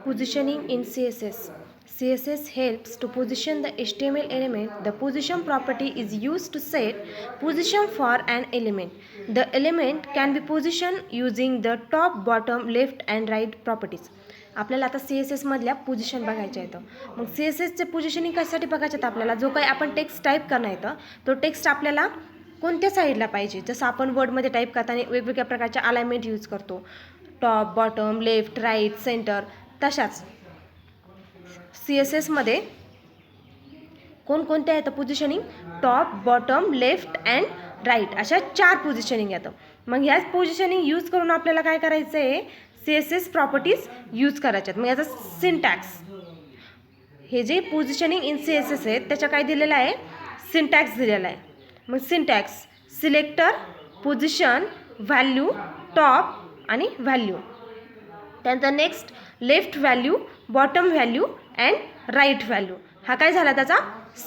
Positioning in CSS. CSS helps to position the HTML element. The position property is used to set position for an element. The element can be positioned using the top, bottom, left and right properties. आपल्याला आता CSS मधल्या position बघायच्या आहेत. मग CSSचे positioning कशासाठी बघायचं आहे आपल्याला जो काही आपण टेक्स्ट टाईप करणार आहे तो टेक्स्ट आपल्याला कोणत्या साईडला पाहिजे. जसं आपण वर्डमध्ये टाईप करताना वेगवेगळ्या प्रकारच्या अलाइनमेंट यूज करतो. Top, bottom, left, right, centre. तशाच CSS मध्ये कोणकोणत्या आहेत positioning top, bottom, left and right अशा 4 पोझिशनिंग येतं. मग ह्याच पोझिशनिंग यूज करून आपल्याला काय करायचं आहे CSS प्रॉपर्टीज यूज करायच्यात. मग याचा सिंटॅक्स हे जे पोझिशनिंग इन CSS आहे त्याच्या काय दिलेलं आहे सिंटॅक्स दिलेला आहे. मग syntax selector, position, value, top आणि व्हॅल्यू. त्यानंतर next left value, bottom value and right value. हा काय झाला त्याचा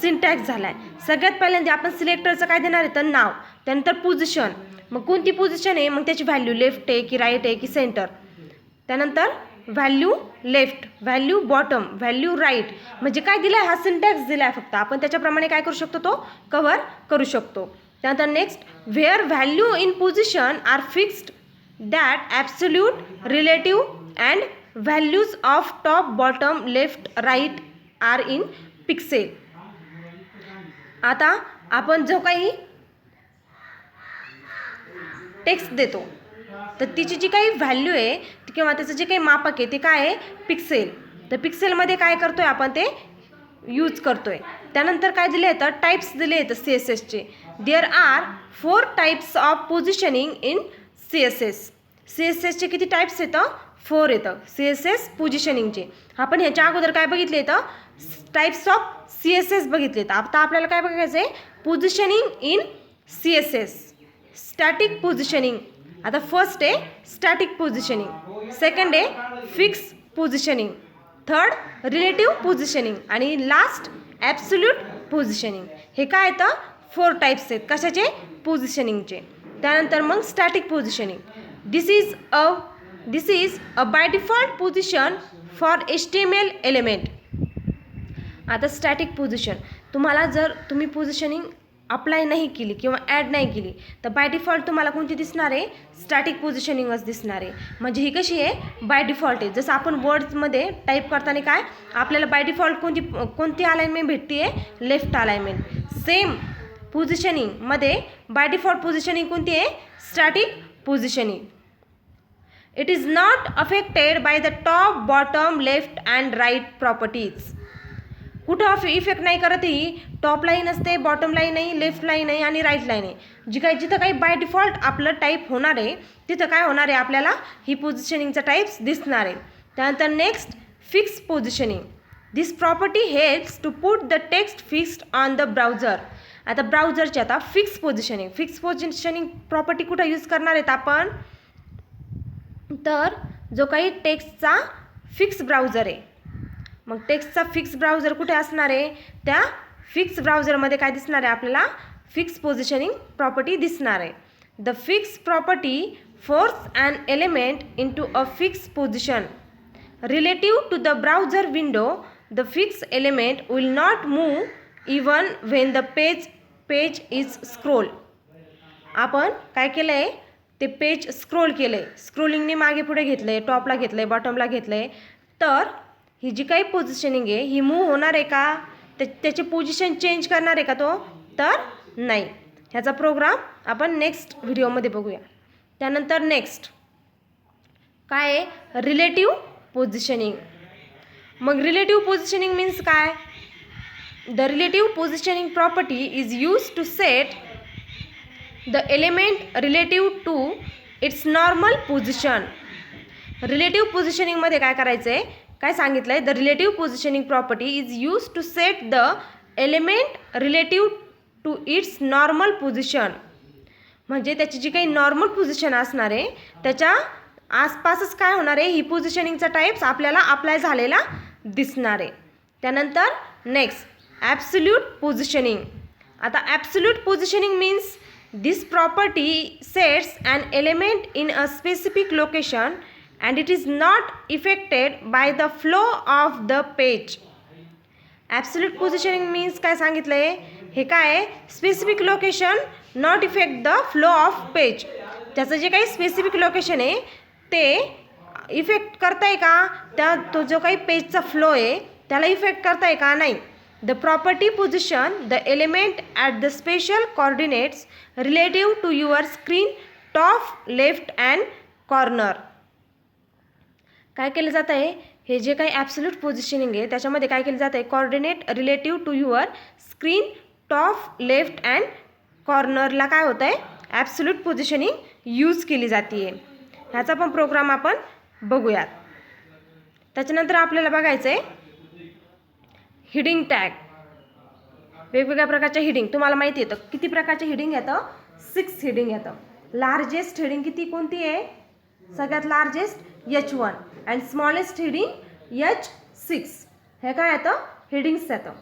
सिंटॅक्स झाला आहे. सगळ्यात पहिल्यांदा आपण सिलेक्टरचं काय देणार आहे तर नाव. त्यानंतर पोझिशन मग कोणती पोझिशन आहे मग त्याची व्हॅल्यू लेफ्ट आहे की राईट आहे की सेंटर. त्यानंतर value left, value bottom, value right. म्हणजे काय दिलं आहे हा सिंटॅक्स दिला आहे फक्त आपण त्याच्याप्रमाणे काय करू शकतो तो कव्हर करू शकतो. त्यानंतर next where value in position are fixed that absolute, relative and values of top, bottom, left, right are in pixel. आता आपण जो काही टेक्स्ट देतो तर तिची जी काही व्हॅल्यू आहे किंवा त्याचं जे काही मापक आहे ते काय आहे पिक्सेल. तर पिक्सेलमध्ये काय करतो आहे आपण ते यूज करतो आहे. त्यानंतर काय दिले तर टाईप्स दिले आहेत CSSचे. There are 4 types of positioning in CSS. CSSचे किती टाईप्स येतं 4 येतं CSS पोझिशनिंगचे. आपण ह्याच्या अगोदर काय बघितले येतं टाईप्स ऑफ CSS बघितले. आता आपल्याला काय बघायचं आहे positioning in CSS. Static positioning. आता फर्स्ट आहे स्टॅटिक पोझिशनिंग, सेकंड आहे fix positioning, third relative positioning आणि लास्ट ॲब्सोल्यूट पोझिशनिंग. हे काय येतं 4 टाईप्स आहेत कशाचे पोझिशनिंगचे. त्यानंतर मग static positioning. This is a by default position for HTML element. आता स्टॅटिक पोझिशन तुम्हाला जर तुम्ही पोझिशनिंग अप्लाय नाही केली किंवा ॲड नाही केली तर बाय डिफॉल्ट तुम्हाला कोणती दिसणार आहे स्टॅटिक पोझिशनिंगच दिसणार आहे. म्हणजे ही कशी आहे बाय डिफॉल्ट आहे. जसं आपण वर्ड्समध्ये टाईप करताना काय आपल्याला बाय डिफॉल्ट कोणती अलाइनमेंट भेटते आहे लेफ्ट अलाइनमेंट. सेम पोझिशनिंगमध्ये बाय डिफॉल्ट पोझिशनिंग कोणती आहे static positioning. It is not affected by the top, bottom, left and right properties. कुठं इफेक्ट नाही करत ही टॉप लाईन नसते, बॉटम लाईन नाही, लेफ्ट लाईन नाही आणि राईट लाईन आहे. जिथं काही बाय डिफॉल्ट आपलं टाईप होणार आहे तिथं काय होणार आहे आपल्याला ही पोझिशनिंगचा टाईप्स दिसणार आहे. त्यानंतर next fix positioning. This property helps to put the text fixed on the browser. आता ब्राउझरची आता फिक्स पोझिशनिंग प्रॉपर्टी कुठं यूज करणार आहेत आपण तर जो काही टेक्स्टचा फिक्स ब्राउझर आहे. मग टेक्स्टचा फिक्स ब्राउझर कुठे असणार आहे त्या फिक्स ब्राउझरमध्ये काय दिसणार आहे आपल्याला फिक्स पोझिशनिंग प्रॉपर्टी दिसणार आहे. The fix property force an element into a fix position relative to the browser window. The fix element will not move even when the page is scroll. आपण काय केलं आहे ते पेज स्क्रोल केलं आहे, स्क्रोलिंगने मागे पुढे घेतलं आहे, टॉपला घेतलं आहे, बॉटमला घेतलं आहे. तर ही जी काही पोझिशनिंग आहे ही मूव्ह होणार आहे का त्याची पोझिशन चेंज करणार आहे का तो तर नाही. ह्याचा प्रोग्राम आपण नेक्स्ट व्हिडिओमध्ये बघूया. त्यानंतर नेक्स्ट काय आहे रिलेटिव्ह पोझिशनिंग. मग रिलेटिव्ह पोझिशनिंग मीन्स काय the relative positioning property is use to set the element relative to its normal position. Relative पोझिशनिंगमध्ये काय करायचं आहे काय सांगितलं आहे the relative positioning property is use to set the element relative to its normal position. म्हणजे त्याची जी काही नॉर्मल पोझिशन असणार आहे त्याच्या आसपासच काय होणार आहे ही पोझिशनिंगचा टाईप्स आपल्याला अप्लाय झालेला दिसणार आहे. त्यानंतर नेक्स्ट ॲब्सोल्यूट पोझिशनिंग. आता absolute positioning means this property sets an element in a specific location and it is not affected by the flow of the page. Absolute positioning means काय सांगितलं आहे, हे काय आहे, specific location not effect the flow of page. त्याचं जे काही specific location आहे ते इफेक्ट करताय का, त्या तो जो काही पेजचा फ्लो आहे त्याला इफेक्ट करताय का, नाही. The property position the element at the special coordinates relative to your screen top left and corner. काय केलं जातं आहे, हे जे काही ॲब्सोल्यूट पोझिशनिंग आहे त्याच्यामध्ये काय केलं जातं आहे, coordinate relative to your screen top left and कॉर्नरला काय होतं आहे, ॲब्सोल्यूट पोझिशनिंग यूज केली जाते आहे. ह्याचा पण प्रोग्राम आपण बघूयात. त्याच्यानंतर आपल्याला बघायचं आहे हिडिंग टॅग. वेगवेगळ्या प्रकारच्या हिडिंग तुम्हाला माहिती येतं. किती प्रकारचे हिडिंग येतं, 6 हिडिंग येतं. लार्जेस्ट हिडिंग किती कोणती आहे, सगळ्यात largest H1 and smallest heading H6. हे काय येतं, हिडिंग्स येतं.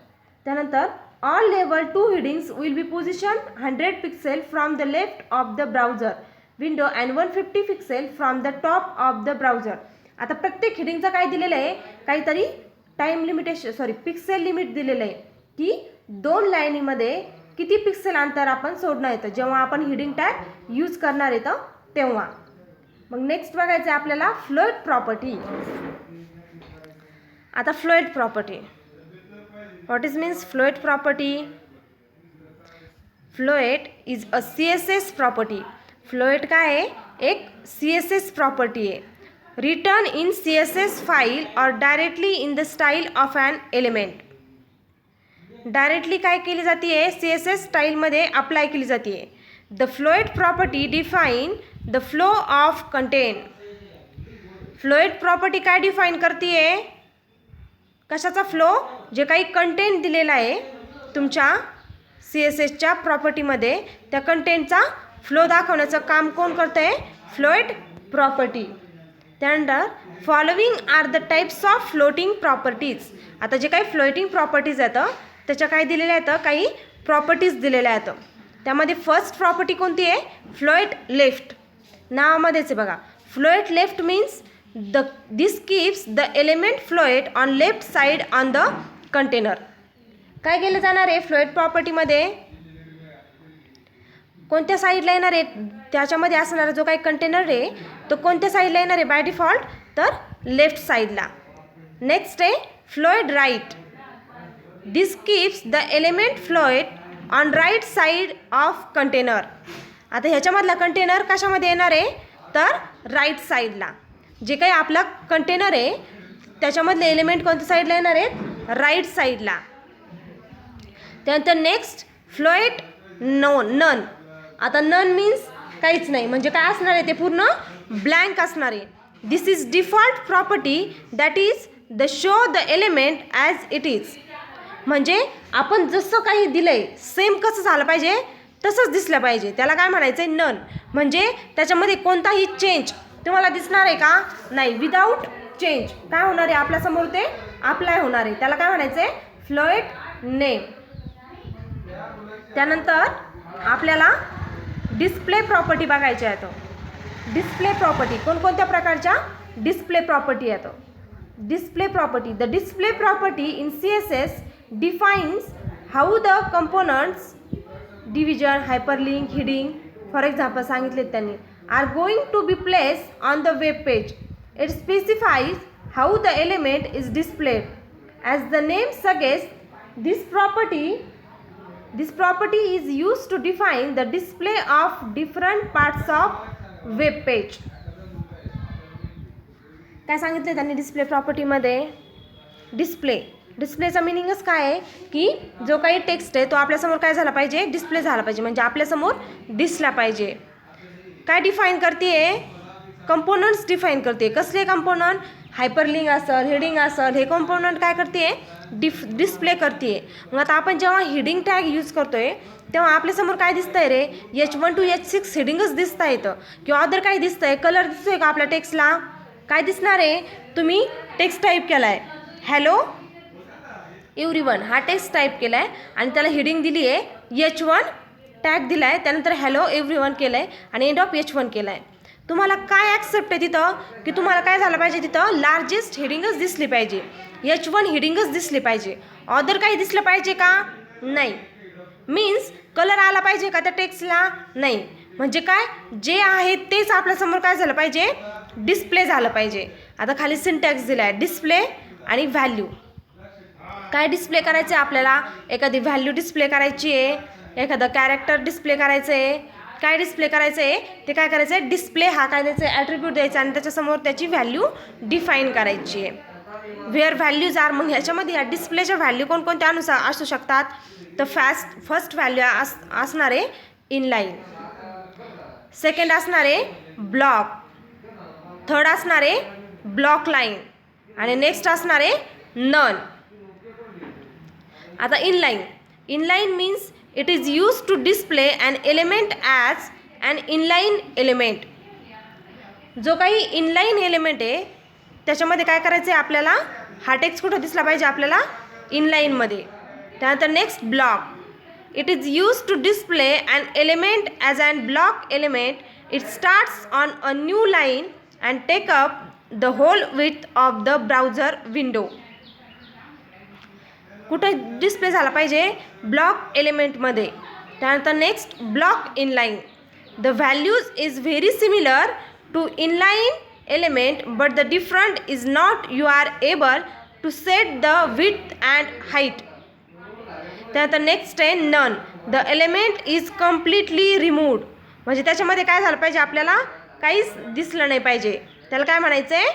त्यानंतर all level 2 headings will be position 100 pixel from the left of the browser window and 150 pixel from the top of the browser. आता प्रत्येक हिडिंगचं काय दिलेलं आहे, काहीतरी टाईम लिमिटेशन पिक्सेल लिमिट दिलेलं आहे की 2 लाईनीमध्ये किती पिक्सेल अंतर आपण सोडणं येतं जेव्हा आपण हिडिंग टॅग यूज करणार येतं तेव्हा. मग नेक्स्ट बघायचं आहे आपल्याला फ्लोएट प्रॉपर्टी. आता float property, what is means float property. Float is a CSS property. फ्लोएट काय आहे, एक CSS प्रॉपर्टी आहे. Written in CSS file or directly in the style of an element. Directly काय केली जाते आहे, CSS स्टाईलमध्ये अप्लाय केली जाते आहे. The float property define the flow of content. Float property काय डिफाईन करते आहे, कशाचा फ्लो, जे काही कंटेंट दिलेला आहे तुमच्या CSSच्या प्रॉपर्टीमध्ये त्या कंटेंटचा फ्लो दाखवण्याचं काम कोण करतं आहे, फ्लोएट प्रॉपर्टी. त्यानंतर following are the types of floating properties. आता जे काही फ्लोटिंग प्रॉपर्टीज येतं त्याच्या काय दिलेल्या आहेत, काही प्रॉपर्टीज दिलेल्या आहेत. त्यामध्ये फर्स्ट प्रॉपर्टी कोणती आहे, फ्लोएट लेफ्ट. नावामध्येच आहे बघा, float left means this keeps the element float on left side on the container. काय केलं जाणार आहे फ्लोएट प्रॉपर्टीमध्ये, कोणत्या साईडला येणार आहे, त्याच्यामध्ये असणारा जो काही कंटेनर आहे तो कोणत्या साईडला येणार आहे, बाय डिफॉल्ट तर लेफ्ट साईडला. नेक्स्ट आहे float right. This keeps the element float on right side of container. आता ह्याच्यामधला कंटेनर कशामध्ये येणार आहे, तर राईट साईडला. जे काही आपला कंटेनर आहे त्याच्यामधले एलिमेंट कोणत्या साईडला येणार आहेत, राईट साईडला. त्यानंतर नेक्स्ट फ्लोएट नन. आता नन मीन्स काहीच नाही, म्हणजे काय असणार आहे, ते पूर्ण ब्लँक असणार आहे. This is default property that is the show the element as it is. म्हणजे आपण जसं काही दिलं आहे सेम कसं झालं पाहिजे तसंच दिसलं पाहिजे, त्याला काय म्हणायचं आहे, नन. म्हणजे त्याच्यामध्ये कोणताही चेंज तुम्हाला दिसणार आहे का, नाही. विदाऊट चेंज काय होणार आहे, आपल्यासमोर ते अप्लाय होणार आहे, त्याला काय म्हणायचं आहे, फ्लोएट नेम. त्यानंतर आपल्याला डिस्प्ले प्रॉपर्टी बघायची आहे. डिस्प्ले प्रॉपर्टी कोणकोणत्या प्रकारच्या डिस्प्ले प्रॉपर्टी येतो. Display property, the display property in CSS defines how the components division, hyperlink, heading for example सांगितलेत त्यांनी, are going to be place on the web page. It specifies how the element is displayed. As the name suggest, this property is used to define the display of different parts of web page. काय सांगितले त्यांनी display प्रॉपर्टीमध्ये, डिस्प्लेचा मिनिंगच काय आहे की जो काही text आहे तो आपल्यासमोर काय झाला पाहिजे, डिस्प्ले झाला पाहिजे, म्हणजे आपल्यासमोर दिसला पाहिजे. काय डिफाईन करते, कंपोनंट्स डिफाईन करते. कसले कंपोनंट, हायपरलिंक असेल, हिडिंग असेल, हे कंपोनंट काय करते, डिस्प्ले करते. मग आता आपण जेव्हा हिडिंग टॅग यूज करतोय तेव्हा आपल्यासमोर काय दिसतंय रे, H1 to H6 हिडिंगच दिसता येतं किंवा अदर काय दिसतंय, कलर दिसतोय का आपल्या टेक्स्टला, काय दिसणार आहे, तुम्ही टेक्स्ट टाईप केला आहे हॅलो एव्हरीवन, हा टेक्स्ट टाईप केला आहे आणि त्याला हिडिंग दिली आहे H1 टॅग दिला आहे, त्यानंतर हॅलो एव्हरीवन केलं आहे आणि एंड ऑफ H1 केला आहे. तुम्हाला काय ॲक्सेप्ट आहे तिथं, की तुम्हाला काय झालं पाहिजे तिथं, लार्जेस्ट हेडिंगच दिसली पाहिजे, H1 हेडिंगच दिसली पाहिजे, ऑदर काही दिसलं पाहिजे का, नाही. मीन्स कलर आला पाहिजे का त्या टेक्स्टला, नाही. म्हणजे काय, जे आहे तेच आपल्यासमोर काय झालं पाहिजे, डिस्प्ले झालं पाहिजे. आता खाली सिंटॅक्स दिला आहे, डिस्प्ले आणि व्हॅल्यू. काय डिस्प्ले करायचं आहे आपल्याला, एखादी व्हॅल्यू डिस्प्ले करायची आहे, एखादं कॅरेक्टर डिस्प्ले करायचं आहे. काय डिस्प्ले करायचं आहे, ते काय करायचं आहे, डिस्प्ले हा काय द्यायचा आहे, ॲट्रिब्यूट द्यायचा आणि त्याच्यासमोर त्याची व्हॅल्यू डिफाईन करायची आहे. व्हेअर व्हॅल्यूज आर, मग ह्याच्यामध्ये या डिस्प्लेच्या व्हॅल्यू कोणकोणत्या अनुसार असू शकतात, तर फर्स्ट व्हॅल्यू असणार आहे इनलाईन, सेकंड असणार आहे ब्लॉक, थर्ड असणार आहे ब्लॉक लाईन आणि नेक्स्ट असणार आहे नन. आता inline means it is use to display an element as an inline element. जो काही इनलाईन एलिमेंट आहे त्याच्यामध्ये काय करायचं आहे आपल्याला, हा टेक्स्ट कुठं दिसला पाहिजे आपल्याला, इनलाईनमध्ये. त्यानंतर next block, it is use to display an element as an block element. It starts on a new line and take up the whole width of the browser window. कुठं डिस्प्ले झाला पाहिजे, block एलिमेंटमध्ये. त्यानंतर next block inline, the values is very similar to inline element but the different is not you are able to set the width and height. त्यानंतर next आहे none, the element is completely removed. म्हणजे त्याच्यामध्ये काय झालं पाहिजे, आपल्याला काहीच दिसलं नाही पाहिजे, त्याला काय म्हणायचं आहे,